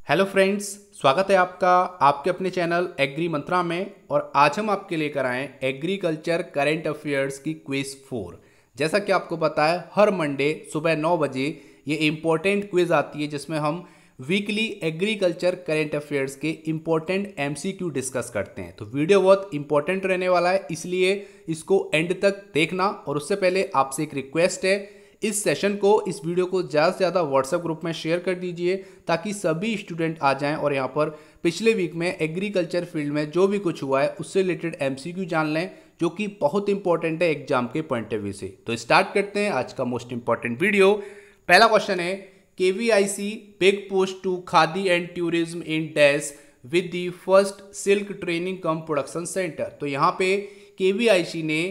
Hello friends, स्वागत है आपका आपके अपने चैनल एग्री मंत्रा में। और आज हम आपके लेकर आए एग्रीकल्चर करंट अफेयर्स की क्विज 4। जैसा कि आपको पता है, हर मंडे सुबह 9 बजे ये इम्पोर्टेंट क्विज आती है जिसमें हम वीकली एग्रीकल्चर करंट अफेयर्स के इम्पोर्टेंट एमसीक्यू डिस्कस करते हैं। तो वीडियो बहुत इंपॉर्टेंट रहने वाला है, इसलिए इसको एंड तक देखना। और उससे पहले आपसे एक रिक्वेस्ट है, इस सेशन को, इस वीडियो को ज़्यादा से ज़्यादा व्हाट्सएप ग्रुप में शेयर कर दीजिए ताकि सभी स्टूडेंट आ जाएं और यहाँ पर पिछले वीक में एग्रीकल्चर फील्ड में जो भी कुछ हुआ है उससे रिलेटेड एमसीक्यू जान लें, जो कि बहुत इंपॉर्टेंट है एग्जाम के पॉइंट ऑफ व्यू से। तो स्टार्ट करते हैं आज का मोस्ट इंपॉर्टेंट वीडियो। पहला क्वेश्चन है, KVIC big push to khadi and tourism in dash with the first silk training cum production centre. तो यहाँ पे केवीआईसी ने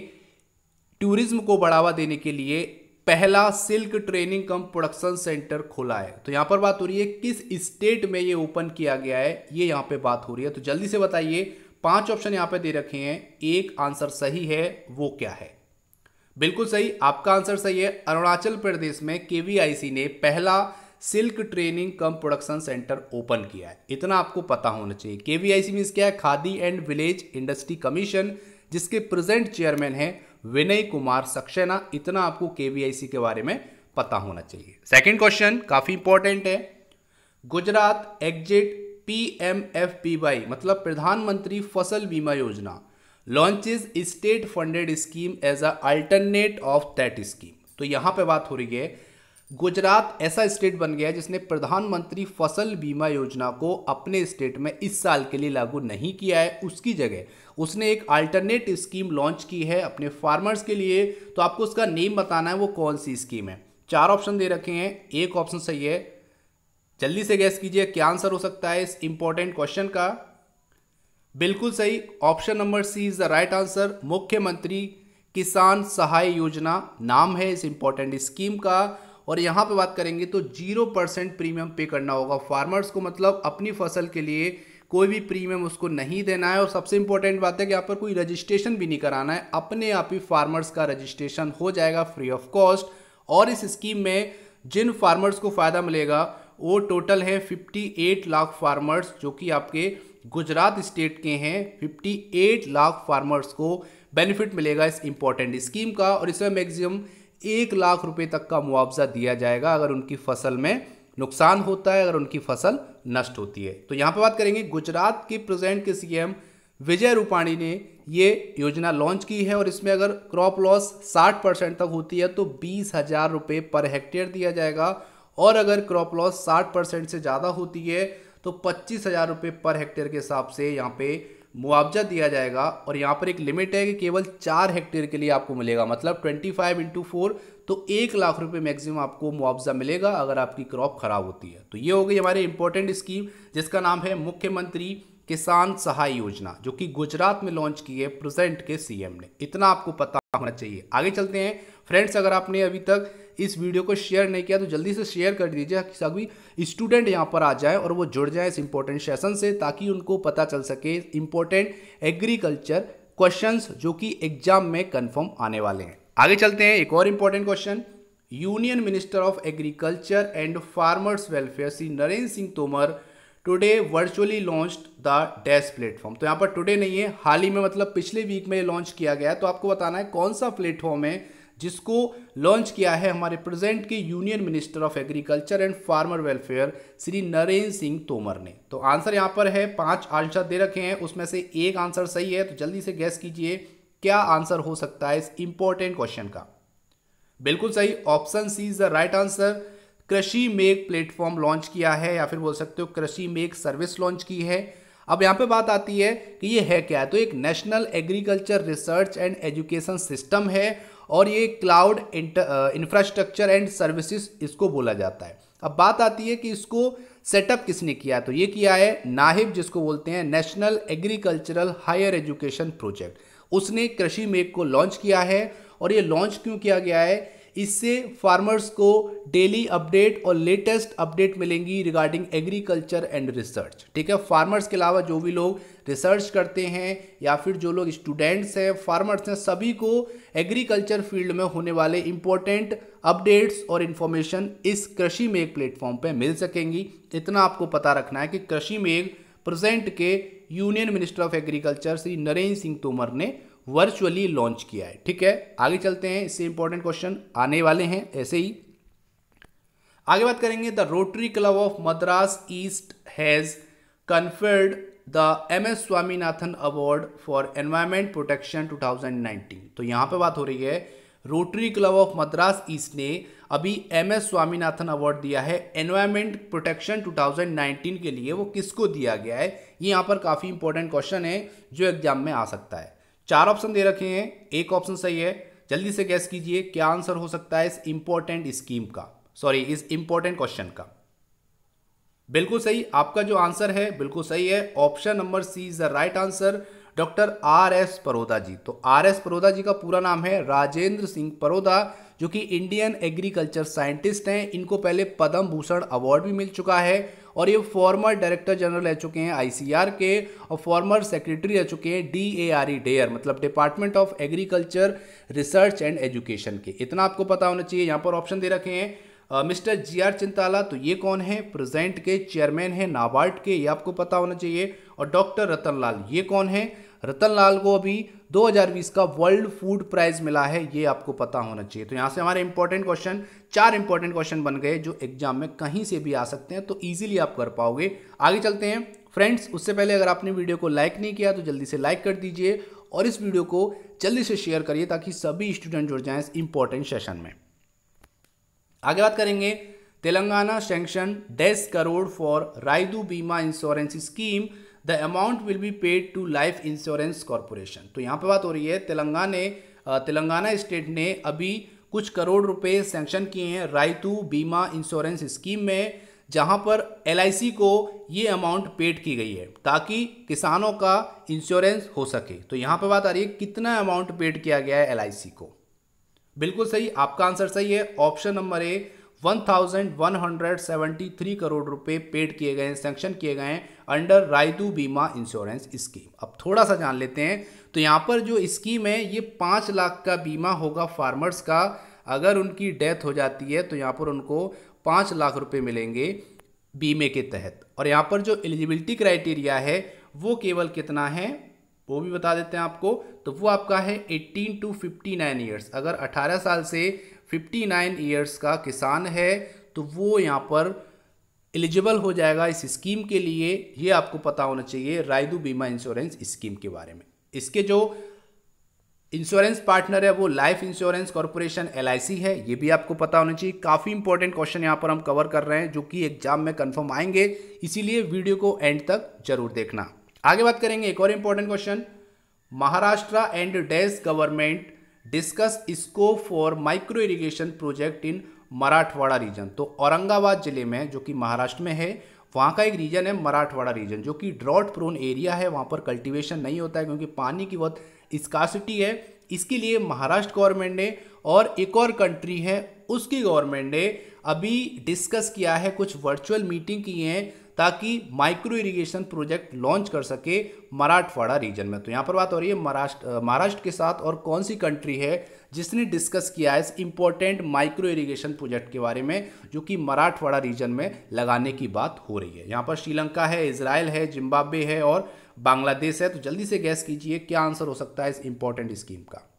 टूरिज्म को बढ़ावा देने के लिए पहला silk training cum production centre खोला है। तो यहां पर बात हो रही है किस स्टेट में ये ओपन किया गया है, ये यहां पे बात हो रही है। तो जल्दी से बताइए, 5 ऑप्शन यहां पे दे रखे हैं, एक आंसर सही है, वो क्या है? बिल्कुल सही, आपका आंसर सही है। अरुणाचल प्रदेश में केवीआईसी ने पहला silk training cum production centre open किया है, इतना आपको पता होना चाहिए। केवीआईसी मींस क्या है? Khadi and village industry commission, जिसके प्रेजेंट चेयरमैन है विनय कुमार सक्सेना। इतना आपको केवीआईसी के बारे में पता होना चाहिए। सेकंड क्वेश्चन काफी इंपॉर्टेंट है। गुजरात एग्जिट पीएमएफबीवाई मतलब प्रधानमंत्री Fasal Bima Yojana launches state funded scheme as a alternate of that scheme. तो यहां पे बात हो रही है, गुजरात ऐसा स्टेट बन गया है जिसने प्रधानमंत्री फसल बीमा योजना को अपने स्टेट में इस साल के लिए लागू नहीं किया है, उसकी जगह उसने एक अल्टरनेट स्कीम लॉन्च की है अपने फार्मर्स के लिए। तो आपको उसका नेम बताना है, वो कौन सी स्कीम है। 4 ऑप्शन दे रखे हैं, एक ऑप्शन सही है। जल्दी से गैस कीजिए क्या आंसर हो सकता है इस इंपॉर्टेंट क्वेश्चन का। बिल्कुल सही, option number C is the right answer. Mukhyamantri Kisan सहाय योजना नाम है इस इंपॉर्टेंट स्कीम का। और यहां पे बात करेंगे तो 0% प्रीमियम पे करना होगा फार्मर्स को, मतलब अपनी फसल के लिए कोई भी प्रीमियम उसको नहीं देना है। और सबसे इंपॉर्टेंट बात है कि यहाँ पर कोई रजिस्ट्रेशन भी नहीं कराना है, अपने आप ही फार्मर्स का रजिस्ट्रेशन हो जाएगा फ्री ऑफ कॉस्ट। और इस स्कीम में जिन फार्मर्स को फायदा मिलेगा वो टोटल है 58 लाख फार्मर्स, जो कि आपके गुजरात स्टेट के हैं। 58 लाख फार्मर्स को बेनिफिट मिलेगा इस इंपॉर्टेंट स्कीम का। और इसमें मैक्सिमम 1 लाख रुपए तक का मुआवजा दिया जाएगा अगर उनकी फसल में नुकसान होता है, अगर उनकी फसल नष्ट होती है। तो यहाँ पे बात करेंगे, गुजरात के प्रेजेंट के सीएम विजय रूपाणी ने ये योजना लॉन्च की है। और इसमें अगर क्रॉप लॉस 60% तक होती है तो 20,000 रुपये पर हेक्टेयर दिया जाएगा। और अगर क्रॉप लॉस 60% से ज़्यादा होती है तो 25,000 रुपये पर हेक्टेयर के हिसाब से यहाँ पे मुआवजा दिया जाएगा। और यहाँ पर एक लिमिट है कि केवल 4 हेक्टेयर के लिए आपको मिलेगा, मतलब 25 × 4 तो 1 लाख रुपए मैक्सिमम आपको मुआवजा मिलेगा अगर आपकी क्रॉप खराब होती है। तो ये हो गई हमारी इंपॉर्टेंट स्कीम जिसका नाम है मुख्यमंत्री किसान सहाय योजना, जो कि गुजरात में लॉन्च की है प्रेजेंट के सीएम ने। इतना आपको पता होना चाहिए। आगे चलते हैं फ्रेंड्स, अगर आपने अभी तक इस वीडियो को शेयर नहीं किया तो जल्दी से शेयर कर दीजिए कि सभी स्टूडेंट यहाँ पर आ जाएं और वो जुड़ जाएं इस इंपॉर्टेंट सेशन से, ताकि उनको पता चल सके इंपॉर्टेंट एग्रीकल्चर क्वेश्चंस जो कि एग्जाम में कंफर्म आने वाले हैं। आगे चलते हैं, एक और important question. Union minister of agriculture and farmers welfare Shri Narendra Singh Tomar today virtually launched the dash platform. तो यहाँ पर टुडे नहीं है, हाल ही में मतलब पिछले वीक में लॉन्च किया गया है। तो आपको बताना है कौन सा प्लेटफॉर्म है जिसको लॉन्च किया है हमारे प्रेजेंट के union minister of agriculture and farmer welfare Shri Narendra Singh Tomar ने। तो आंसर यहाँ पर है, 5 आंसर दे रखे हैं, उसमें से एक आंसर सही है। तो जल्दी से गैस कीजिए क्या आंसर हो सकता है इस इंपॉर्टेंट क्वेश्चन का। बिल्कुल सही, option C is the right answer. Krishi Megh platform launch किया है, या फिर बोल सकते हो कृषि मेघ सर्विस लॉन्च की है। अब यहाँ पे बात आती है कि ये है क्या है। तो एक national agriculture research and education system है और ये क्लाउड इंफ्रास्ट्रक्चर एंड सर्विसेज इसको बोला जाता है। अब बात आती है कि इसको सेटअप किसने किया। तो ये किया है नाहिब, जिसको बोलते हैं national agricultural higher education project. उसने कृषि मेघ को लॉन्च किया है। और ये लॉन्च क्यों किया गया है, इससे फार्मर्स को डेली अपडेट और लेटेस्ट अपडेट मिलेंगी रिगार्डिंग एग्रीकल्चर एंड रिसर्च। ठीक है, फार्मर्स के अलावा जो भी लोग रिसर्च करते हैं या फिर जो लोग स्टूडेंट्स हैं, फार्मर्स हैं, सभी को एग्रीकल्चर फील्ड में होने वाले इंपॉर्टेंट अपडेट्स और इन्फॉर्मेशन इस कृषि मेघ प्लेटफॉर्म पे मिल सकेंगी। इतना आपको पता रखना है कि कृषि मेघ प्रेजेंट के union minister of agriculture Shri Narendra Singh Tomar ने वर्चुअली लॉन्च किया है। ठीक है, आगे चलते हैं, इससे इंपॉर्टेंट क्वेश्चन आने वाले हैं ऐसे ही। आगे बात करेंगे, the rotary club of Madras east has conferred the MS Swaminathan award for environment protection 2019। तो यहां पे बात हो रही है, rotary club of Madras east ने अभी MS स्वामीनाथन अवार्ड दिया है एनवायरमेंट प्रोटेक्शन 2019 के लिए। वो किसको दिया गया है, ये यहां पर काफी इंपॉर्टेंट क्वेश्चन है जो एग्जाम में आ सकता है। 4 ऑप्शन दे रखे हैं, एक ऑप्शन सही है, जल्दी से गैस कीजिए क्या आंसर हो सकता है इस इंपॉर्टेंट स्कीम का, सॉरी इस इंपॉर्टेंट क्वेश्चन का। बिल्कुल सही, आपका जो आंसर है बिल्कुल सही है, option number C is the right answer, doctor RS Paroda ji. तो RS परोदा जी का पूरा नाम है राजेंद्र सिंह परोदा, जो कि इंडियन एग्रीकल्चर साइंटिस्ट हैं। इनको पहले पद्म भूषण अवार्ड भी मिल चुका है और ये फॉर्मर डायरेक्टर जनरल रह चुके हैं ICR के और फॉर्मर सेक्रेटरी रह चुके हैं DARE डेयर मतलब department of agriculture research and education के। इतना आपको पता होना चाहिए। यहाँ पर ऑप्शन दे रखे हैं मिस्टर GR चिंताला, तो ये कौन है, प्रेजेंट के चेयरमैन है नाबार्ड के, ये आपको पता होना चाहिए। और डॉक्टर रतन लाल, ये कौन है, रतन लाल को अभी 2020 का वर्ल्ड फूड प्राइज मिला है, ये आपको पता होना चाहिए। तो यहाँ से हमारे इंपॉर्टेंट क्वेश्चन 4 इंपॉर्टेंट क्वेश्चन बन गए जो एग्जाम में कहीं से भी आ सकते हैं, तो इजीली आप कर पाओगे। आगे चलते हैं फ्रेंड्स, उससे पहले अगर आपने वीडियो को लाइक नहीं किया तो जल्दी से लाइक कर दीजिए और इस वीडियो को जल्दी से शेयर करिए ताकि सभी स्टूडेंट जुड़ जाएं इस इंपॉर्टेंट सेशन में। आगे बात करेंगे, Telangana sanction 10 crore for Rythu Bima insurance scheme, the amount will be paid to life insurance corporation. तो यहाँ पे बात हो रही है, तेलंगाना स्टेट ने अभी कुछ करोड़ रुपए सैंक्शन किए हैं रायदू बीमा इंश्योरेंस स्कीम में, जहां पर LIC को ये अमाउंट पेड की गई है ताकि किसानों का इंश्योरेंस हो सके। तो यहाँ पे बात आ रही है कितना अमाउंट पेड किया गया है LIC को। बिल्कुल सही, आपका आंसर सही है, ऑप्शन नंबर ए 1173 करोड़ रुपए पेड किए गए हैं, सैंक्शन किए गए हैं अंडर रायदू बीमा इंश्योरेंस स्कीम। अब थोड़ा सा जान लेते हैं, तो यहाँ पर जो स्कीम है ये 5 लाख का बीमा होगा फार्मर्स का। अगर उनकी डेथ हो जाती है तो यहाँ पर उनको 5 लाख रुपए मिलेंगे बीमे के तहत। और यहाँ पर जो एलिजिबिलिटी क्राइटेरिया है वो केवल कितना है वो भी बता देते हैं आपको, तो वो आपका है 18 to 59 ईयर्स। अगर 18 साल से 59 ईयर्स का किसान है तो वो यहाँ पर एलिजिबल हो जाएगा इस स्कीम के लिए। ये आपको पता होना चाहिए रायदू बीमा इंश्योरेंस स्कीम के बारे में। इसके जो इंश्योरेंस पार्टनर है वो लाइफ इंश्योरेंस कॉरपोरेशन LIC है, ये भी आपको पता होना चाहिए। काफ़ी इंपॉर्टेंट क्वेश्चन यहाँ पर हम कवर कर रहे हैं जो कि एग्जाम में कंफर्म आएंगे, इसीलिए वीडियो को एंड तक जरूर देखना। आगे बात करेंगे, एक और important question, Maharashtra and dash government discuss scope for micro irrigation project in Marathwada region. तो औरंगाबाद जिले में जो कि महाराष्ट्र में है, वहाँ का एक रीजन है मराठवाड़ा रीजन जो कि ड्रॉट प्रोन एरिया है, वहाँ पर कल्टीवेशन नहीं होता है क्योंकि पानी की बहुत स्कार्सिटी है। इसके लिए महाराष्ट्र गवर्नमेंट ने और एक और कंट्री है उसकी गवर्नमेंट ने अभी डिस्कस किया है, कुछ वर्चुअल मीटिंग की है ताकि माइक्रो इरिगेशन प्रोजेक्ट लॉन्च कर सके मराठवाड़ा रीजन में। तो यहाँ पर बात हो रही है महाराष्ट्र के साथ और कौन सी कंट्री है जिसने डिस्कस किया है इस इंपॉर्टेंट माइक्रो इरिगेशन प्रोजेक्ट के बारे में जो कि मराठवाड़ा रीजन में लगाने की बात हो रही है। यहाँ पर श्रीलंका है, इजराइल है, जिम्बाब्वे है और बांग्लादेश है। तो जल्दी से गैस कीजिए क्या आंसर हो सकता है इस इंपॉर्टेंट स्कीम का।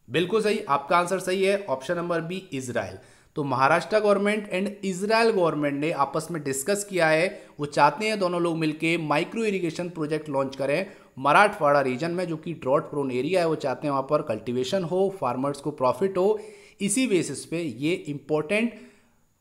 बिल्कुल सही, आपका आंसर सही है, ऑप्शन नंबर बी इजराइल। तो Maharashtra government and Israel government ने आपस में डिस्कस किया है, वो चाहते हैं दोनों लोग मिलके माइक्रो इरिगेशन प्रोजेक्ट लॉन्च करें मराठवाड़ा रीजन में जो कि ड्रॉट प्रोन एरिया है। वो चाहते हैं वहाँ पर कल्टीवेशन हो, फार्मर्स को प्रॉफिट हो। इसी बेसिस पे ये इंपॉर्टेंट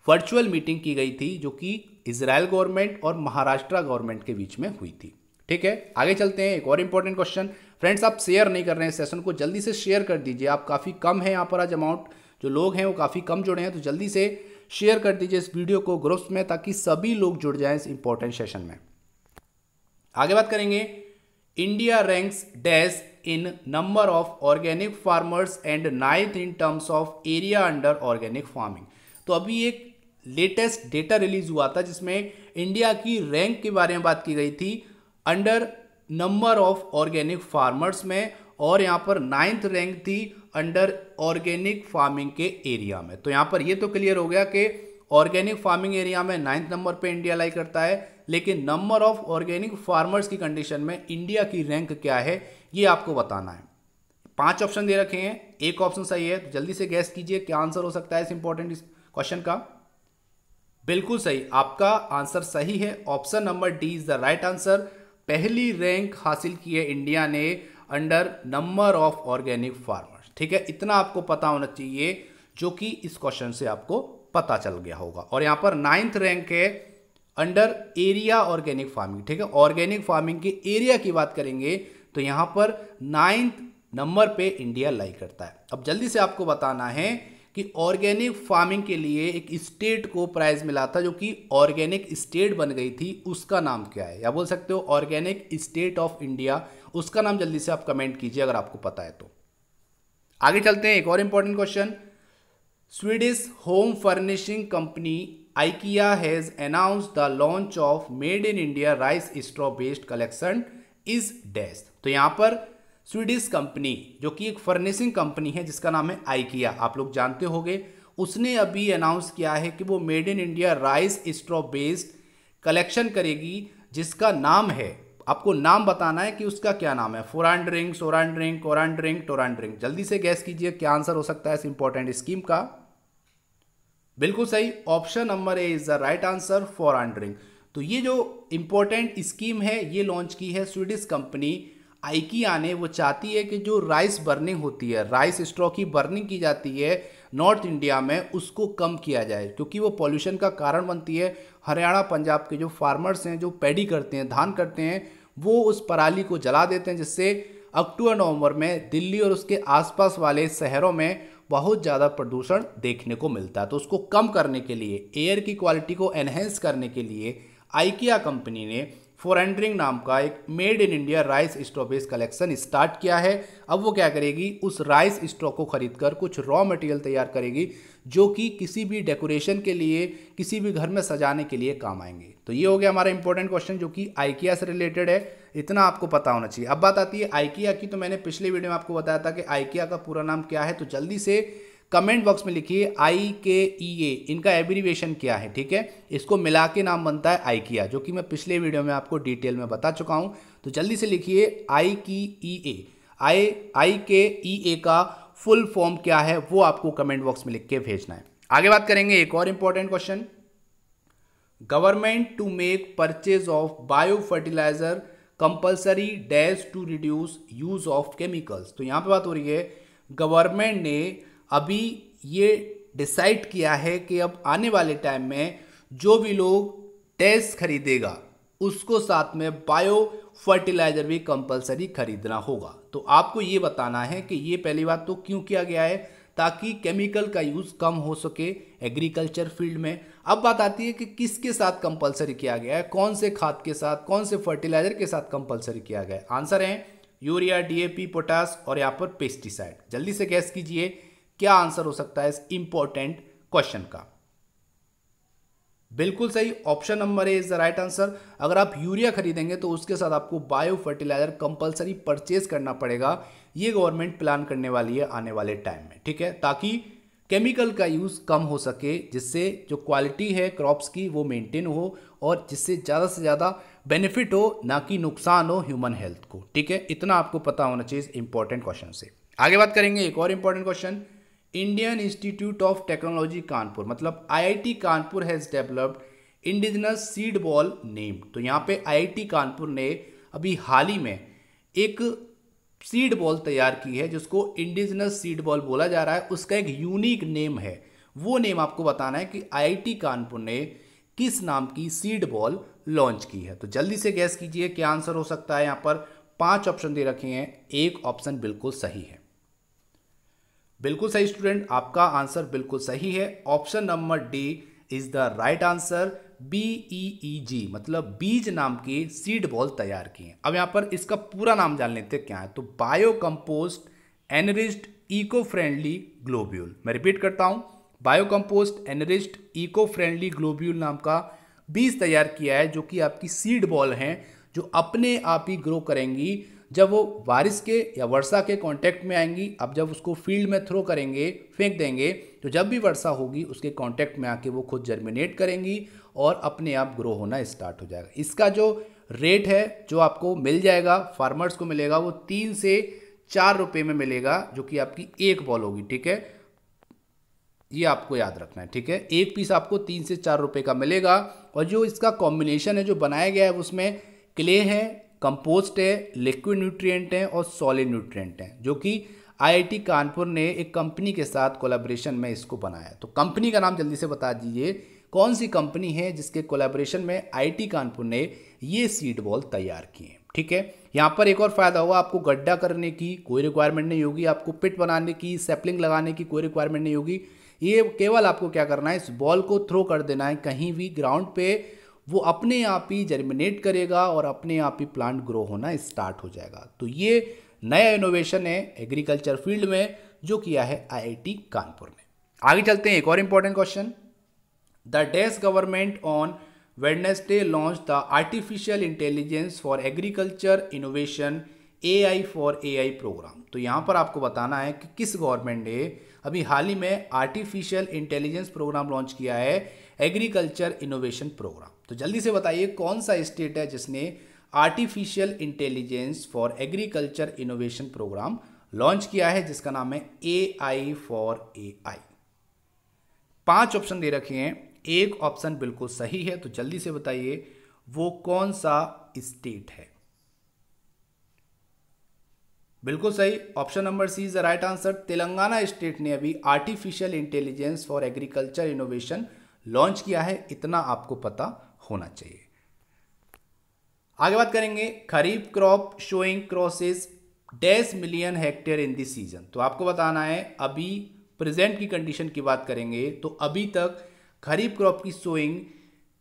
वर्चुअल मीटिंग की गई थी जो कि इजराइल गवर्नमेंट और महाराष्ट्र गवर्नमेंट के बीच में हुई थी। ठीक है, आगे चलते हैं, एक और इंपॉर्टेंट क्वेश्चन। फ्रेंड्स, आप शेयर नहीं कर रहे हैं सेशन को, जल्दी से शेयर कर दीजिए। आप काफ़ी कम है यहाँ पर आज अमाउंट, जो लोग हैं वो काफ़ी कम जुड़े हैं, तो जल्दी से शेयर कर दीजिए इस वीडियो को ग्रुप्स में ताकि सभी लोग जुड़ जाएं इस इंपॉर्टेंट सेशन में। आगे बात करेंगे, India ranks dash in number of organic farmers and 9th in terms of area under organic farming। तो अभी एक लेटेस्ट डेटा रिलीज हुआ था जिसमें इंडिया की रैंक के बारे में बात की गई थी under number of organic farmers में, और यहाँ पर 9th रैंक थी अंडर ऑर्गेनिक फार्मिंग के एरिया में। तो यहाँ पर ये तो क्लियर हो गया कि ऑर्गेनिक फार्मिंग एरिया में 9th नंबर पे इंडिया लाई करता है, लेकिन नंबर ऑफ ऑर्गेनिक फार्मर्स की कंडीशन में इंडिया की रैंक क्या है ये आपको बताना है। 5 ऑप्शन दे रखे हैं, एक ऑप्शन सही है, तो जल्दी से गैस कीजिए क्या आंसर हो सकता है इस इंपॉर्टेंट क्वेश्चन का। बिल्कुल सही, आपका आंसर सही है, option number D is the right answer. पहली रैंक हासिल की है इंडिया ने under number of organic farmers. ठीक है, इतना आपको पता होना चाहिए जो कि इस क्वेश्चन से आपको पता चल गया होगा। और यहाँ पर 9th रैंक है अंडर एरिया ऑर्गेनिक फार्मिंग। ठीक है, ऑर्गेनिक फार्मिंग के एरिया की बात करेंगे तो यहाँ पर 9th नंबर पे इंडिया लाई करता है। अब जल्दी से आपको बताना है कि ऑर्गेनिक फार्मिंग के लिए एक स्टेट को प्राइज मिला था जो कि ऑर्गेनिक स्टेट बन गई थी, उसका नाम क्या है, या बोल सकते हो ऑर्गेनिक स्टेट ऑफ इंडिया, उसका नाम जल्दी से आप कमेंट कीजिए अगर आपको पता है तो। आगे चलते हैं, एक और important question. Swedish home furnishing company IKEA has announced the launch of Made in India rice straw based collection is dash। तो यहाँ पर स्वीडिश कंपनी जो कि एक फर्निशिंग कंपनी है जिसका नाम है IKEA, आप लोग जानते होंगे, उसने अभी अनाउंस किया है कि वो made in India rice straw based collection करेगी जिसका नाम है, आपको नाम बताना है कि उसका क्या नाम है, फोरांड्रिंग, सोरांड्रिंग, कोरांड्रिंग, टोरांड्रिंग। जल्दी से गैस कीजिए क्या आंसर हो सकता है इस इंपॉर्टेंट स्कीम का। बिल्कुल सही, option number A is the right answer, फोरांड्रिंग। तो ये जो इंपॉर्टेंट स्कीम है ये लॉन्च की है स्वीडिश कंपनी IKEA ने। वो चाहती है कि जो राइस बर्निंग होती है, राइस स्ट्रॉ की बर्निंग की जाती है नॉर्थ इंडिया में, उसको कम किया जाए क्योंकि वो पॉल्यूशन का कारण बनती है। हरियाणा पंजाब के जो फार्मर्स हैं जो पैडी करते हैं, धान करते हैं, वो उस पराली को जला देते हैं जिससे अक्टूबर नवंबर में दिल्ली और उसके आसपास वाले शहरों में बहुत ज़्यादा प्रदूषण देखने को मिलता है। तो उसको कम करने के लिए, एयर की क्वालिटी को एनहेंस करने के लिए IKEA कंपनी ने फोरेंड्रिंग नाम का एक made in India rice straw based collection start किया है। अब वो क्या करेगी, उस राइस स्ट्रॉ को खरीदकर कुछ रॉ मटेरियल तैयार करेगी जो कि किसी भी डेकोरेशन के लिए, किसी भी घर में सजाने के लिए काम आएंगे। तो ये हो गया हमारा इंपॉर्टेंट क्वेश्चन जो कि IKEA से रिलेटेड है, इतना आपको पता होना चाहिए। अब बात आती है IKEA की, तो मैंने पिछले वीडियो में आपको बताया था कि IKEA का पूरा नाम क्या है, तो जल्दी से कमेंट बॉक्स में लिखिए IKEA, इनका एब्रीविएशन क्या है। ठीक है, इसको मिला के नाम बनता है IKEA, जो कि मैं पिछले वीडियो में आपको डिटेल में बता चुका हूं। तो जल्दी से लिखिए IKEA का फुल फॉर्म क्या है वो आपको कमेंट बॉक्स में लिख के भेजना है। आगे बात करेंगे एक और important question. Government to make purchase of bio fertilizer compulsory dash to reduce use of chemicals. तो यहां पे बात हो रही है, गवर्नमेंट ने अभी ये डिसाइड किया है कि अब आने वाले टाइम में जो भी लोग डैश खरीदेगा उसको साथ में बायो फर्टिलाइजर भी कंपलसरी खरीदना होगा। तो आपको ये बताना है कि ये पहली बात तो क्यों किया गया है, ताकि केमिकल का यूज़ कम हो सके एग्रीकल्चर फील्ड में। अब बात आती है कि किसके साथ कंपलसरी किया गया है, कौन से खाद के साथ, कौन से फर्टिलाइजर के साथ कंपलसरी किया गया है। आंसर है यूरिया, DAP, पोटास और यहाँ पर पेस्टिसाइड। जल्दी से गैस कीजिए क्या आंसर हो सकता है इस इंपॉर्टेंट क्वेश्चन का। बिल्कुल सही, option number A is the right answer. अगर आप यूरिया खरीदेंगे तो उसके साथ आपको बायो फर्टिलाइजर कंपलसरी परचेज करना पड़ेगा। ये गवर्नमेंट प्लान करने वाली है आने वाले टाइम में, ठीक है, ताकि केमिकल का यूज़ कम हो सके, जिससे जो क्वालिटी है क्रॉप्स की वो मेंटेन हो और जिससे ज़्यादा से ज़्यादा बेनिफिट हो, ना कि नुकसान हो ह्यूमन हेल्थ को। ठीक है, इतना आपको पता होना चाहिए इस इंपॉर्टेंट क्वेश्चन से। आगे बात करेंगे एक और important question. Indian institute of technology Kanpur, मतलब IIT Kanpur has developed indigenous seed ball name. तो यहाँ पे IIT कानपुर ने अभी हाल ही में एक सीड बॉल तैयार की है जिसको इंडिजिनस सीड बॉल बोला जा रहा है। उसका एक यूनिक नेम है, वो नेम आपको बताना है कि IIT कानपुर ने किस नाम की सीड बॉल लॉन्च की है। तो जल्दी से गैस कीजिए क्या आंसर हो सकता है। यहाँ पर 5 ऑप्शन दे रखे हैं, एक ऑप्शन बिल्कुल सही है। बिल्कुल सही स्टूडेंट, आपका आंसर बिल्कुल सही है, option number D is the right answer. BEEG मतलब बीज नाम के सीड बॉल तैयार किए हैं। अब यहाँ पर इसका पूरा नाम जान लेते हैं क्या है। तो bio compost enriched eco friendly globule, मैं रिपीट करता हूँ, bio compost enriched eco friendly globule नाम का बीज तैयार किया है, जो कि आपकी सीड बॉल हैं जो अपने आप ही ग्रो करेंगी जब वो बारिश के या वर्षा के कांटेक्ट में आएंगी। अब जब उसको फील्ड में थ्रो करेंगे, फेंक देंगे, तो जब भी वर्षा होगी उसके कांटेक्ट में आके वो खुद जर्मिनेट करेंगी और अपने आप ग्रो होना स्टार्ट हो जाएगा। इसका जो रेट है जो आपको मिल जाएगा, फार्मर्स को मिलेगा, वो 3 से 4 रुपये में मिलेगा, जो कि आपकी एक बॉल होगी। ठीक है, ये आपको याद रखना है। ठीक है, एक पीस आपको 3 से 4 रुपये का मिलेगा। और जो इसका कॉम्बिनेशन है जो बनाया गया है उसमें क्ले है, कंपोस्ट है, लिक्विड न्यूट्रिएंट है और सॉलिड न्यूट्रिएंट है, जो कि IIT कानपुर ने एक कंपनी के साथ कोलैबोरेशन में इसको बनाया। तो कंपनी का नाम जल्दी से बता दीजिए, कौन सी कंपनी है जिसके कोलैबोरेशन में IIT कानपुर ने ये सीड बॉल तैयार किए हैं। ठीक है, यहाँ पर एक और फायदा होगा, आपको गड्ढा करने की कोई रिक्वायरमेंट नहीं होगी, आपको पिट बनाने की, सैपलिंग लगाने की कोई रिक्वायरमेंट नहीं होगी। ये केवल आपको क्या करना है, इस बॉल को थ्रो कर देना है कहीं भी ग्राउंड पे, वो अपने आप ही जर्मिनेट करेगा और अपने आप ही प्लांट ग्रो होना स्टार्ट हो जाएगा। तो ये नया इनोवेशन है एग्रीकल्चर फील्ड में जो किया है IIT कानपुर ने। आगे चलते हैं, एक और important question. The dash government on Wednesday launch the artificial intelligence for agriculture innovation AI for AI programme. तो यहाँ पर आपको बताना है कि किस गवर्नमेंट ने अभी हाल ही में आर्टिफिशियल इंटेलिजेंस प्रोग्राम लॉन्च किया है, एग्रीकल्चर इनोवेशन प्रोग्राम। तो जल्दी से बताइए कौन सा स्टेट है जिसने artificial intelligence for agriculture innovation programme launch किया है, जिसका नाम है AI फॉर AI। 5 ऑप्शन दे रखे हैं, एक ऑप्शन बिल्कुल सही है, तो जल्दी से बताइए वो कौन सा स्टेट है। बिल्कुल सही, option number C is the right answer. Telangana state ने अभी artificial intelligence for agriculture innovation launch किया है, इतना आपको पता होना चाहिए। आगे बात करेंगे, kharif crop sowing crosses dash million hectare in this season. तो आपको बताना है, अभी प्रेजेंट की कंडीशन की बात करेंगे तो अभी तक खरीफ क्रॉप की सोइंग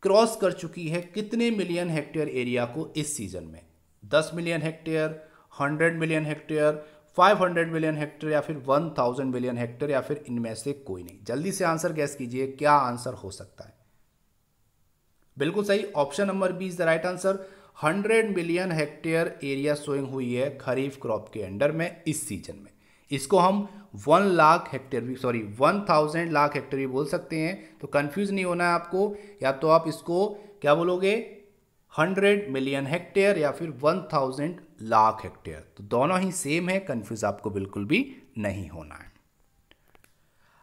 क्रॉस कर चुकी है कितने मिलियन हेक्टेयर एरिया को इस सीजन में? 10 million hectare, 100 million hectare, 500 million hectare या फिर 1000 मिलियन हेक्टेयर, या फिर इनमें से कोई नहीं। जल्दी से आंसर गैस कीजिए, क्या आंसर हो सकता है? बिल्कुल सही, option number B is the right answer. 100 million hectare area sowing हुई है खरीफ क्रॉप के अंडर में इस सीजन में। इसको हम 1 लाख हेक्टेयर भी, सॉरी 1000 लाख हेक्टेयर भी बोल सकते हैं। तो कंफ्यूज नहीं होना है आपको, या तो आप इसको क्या बोलोगे, 100 मिलियन हेक्टेयर या फिर 1000 लाख हेक्टेयर, तो दोनों ही सेम है, कंफ्यूज आपको बिल्कुल भी नहीं होना है।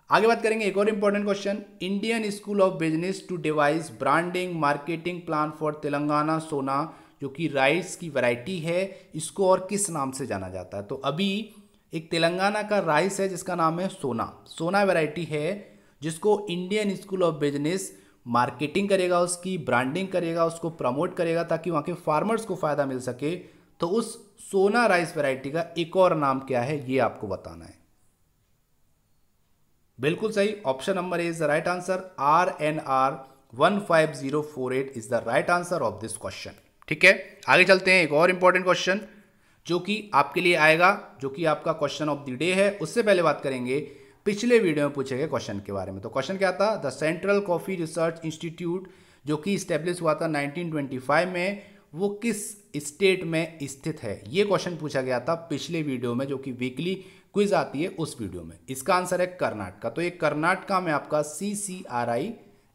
आगे बात करेंगे, एक और important question. Indian school of business to devise branding marketing plan for Telangana Sona, जो कि राइस की वैरायटी है, इसको और किस नाम से जाना जाता है? तो अभी एक तेलंगाना का राइस है जिसका नाम है सोना, सोना वैरायटी है, जिसको Indian school of business marketing करेगा, उसकी ब्रांडिंग करेगा, उसको प्रमोट करेगा ताकि वहाँ के फार्मर्स को फायदा मिल सके। तो उस सोना राइस वैरायटी का एक और नाम क्या है, ये आपको बताना है। बिल्कुल सही, option number A is the right answer. RNR 15048 is the right answer of this question. ठीक है, आगे चलते हैं, एक और इंपॉर्टेंट क्वेश्चन जो कि आपके लिए आएगा, जो कि आपका क्वेश्चन ऑफ द डे है। उससे पहले बात करेंगे पिछले वीडियो में पूछे गए क्वेश्चन के बारे में। तो क्वेश्चन क्या था? The central coffee research institute जो कि स्टैब्लिश हुआ था 1925 में, वो किस स्टेट में स्थित है? ये क्वेश्चन पूछा गया था पिछले वीडियो में, जो कि वीकली क्विज आती है उस वीडियो में। इसका आंसर है कर्नाटका। तो ये कर्नाटका में आपका CCRI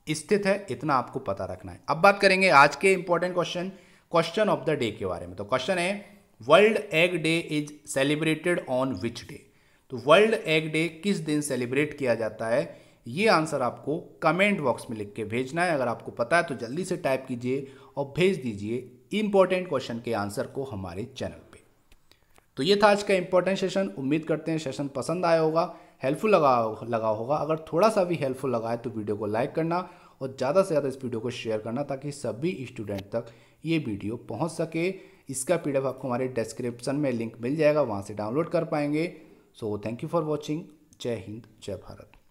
स्थित है, इतना आपको पता रखना है। अब बात करेंगे आज के important question, question of the day के बारे में। तो क्वेश्चन है, world egg day is celebrated on which day? तो वर्ल्ड एग डे किस दिन सेलिब्रेट किया जाता है? ये आंसर आपको कमेंट बॉक्स में लिख के भेजना है। अगर आपको पता है तो जल्दी से टाइप कीजिए और भेज दीजिए इंपॉर्टेंट क्वेश्चन के आंसर को हमारे चैनल पे। तो ये था आज का इंपॉर्टेंट सेशन। उम्मीद करते हैं सेशन पसंद आया होगा, हेल्पफुल लगा होगा। अगर थोड़ा सा भी हेल्पफुल लगा है तो वीडियो को लाइक करना और ज़्यादा से ज़्यादा इस वीडियो को शेयर करना, ताकि सभी स्टूडेंट तक ये वीडियो पहुंच सके। इसका PDF आपको हमारे डिस्क्रिप्शन में लिंक मिल जाएगा, वहाँ से डाउनलोड कर पाएंगे। So thank you for watching. जय हिंद, जय भारत।